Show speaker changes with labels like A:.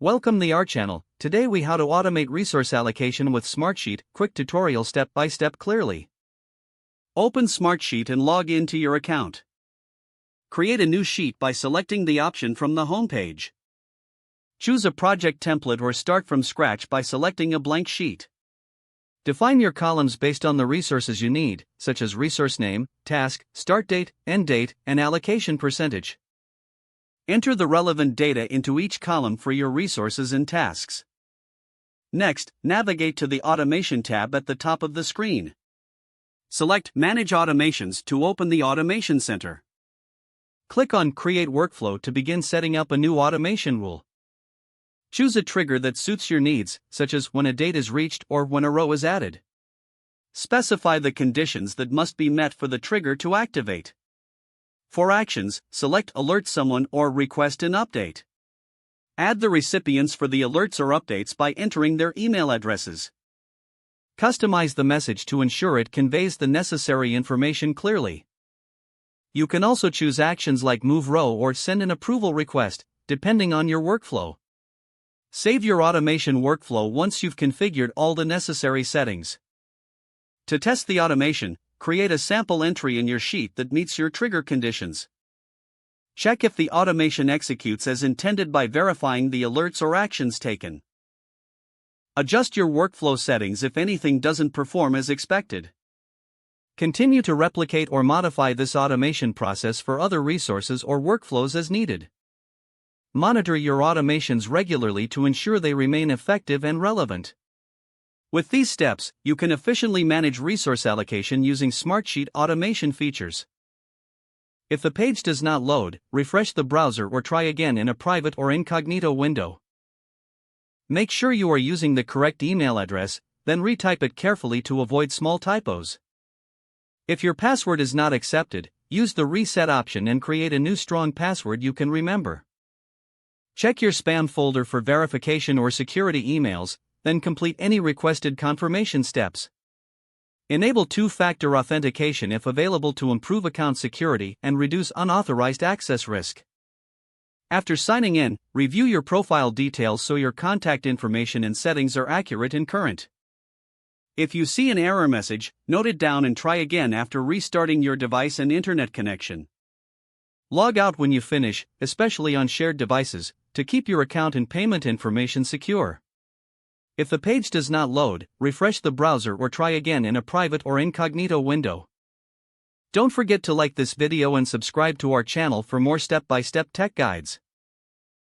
A: Welcome the our channel. Today we how to automate resource allocation with Smartsheet. Quick tutorial step by step clearly. Open Smartsheet and log into your account. Create a new sheet by selecting the option from the home page. Choose a project template or start from scratch by selecting a blank sheet. Define your columns based on the resources you need, such as resource name, task, start date, end date, and allocation percentage. Enter the relevant data into each column for your resources and tasks. Next, navigate to the Automation tab at the top of the screen. Select Manage Automations to open the Automation Center. Click on Create Workflow to begin setting up a new automation rule. Choose a trigger that suits your needs, such as when a date is reached or when a row is added. Specify the conditions that must be met for the trigger to activate. For actions, select Alert Someone or Request an Update. Add the recipients for the alerts or updates by entering their email addresses. Customize the message to ensure it conveys the necessary information clearly. You can also choose actions like Move Row or Send an Approval Request, depending on your workflow. Save your automation workflow once you've configured all the necessary settings. To test the automation, create a sample entry in your sheet that meets your trigger conditions. Check if the automation executes as intended by verifying the alerts or actions taken. Adjust your workflow settings if anything doesn't perform as expected. Continue to replicate or modify this automation process for other resources or workflows as needed. Monitor your automations regularly to ensure they remain effective and relevant. With these steps, you can efficiently manage resource allocation using Smartsheet automation features. If the page does not load, refresh the browser or try again in a private or incognito window. Make sure you are using the correct email address, then retype it carefully to avoid small typos. If your password is not accepted, use the reset option and create a new strong password you can remember. Check your spam folder for verification or security emails, then complete any requested confirmation steps. Enable two-factor authentication if available to improve account security and reduce unauthorized access risk. After signing in, review your profile details so your contact information and settings are accurate and current. If you see an error message, note it down and try again after restarting your device and internet connection. Log out when you finish, especially on shared devices, to keep your account and payment information secure. If the page does not load, refresh the browser or try again in a private or incognito window. Don't forget to like this video and subscribe to our channel for more step-by-step tech guides.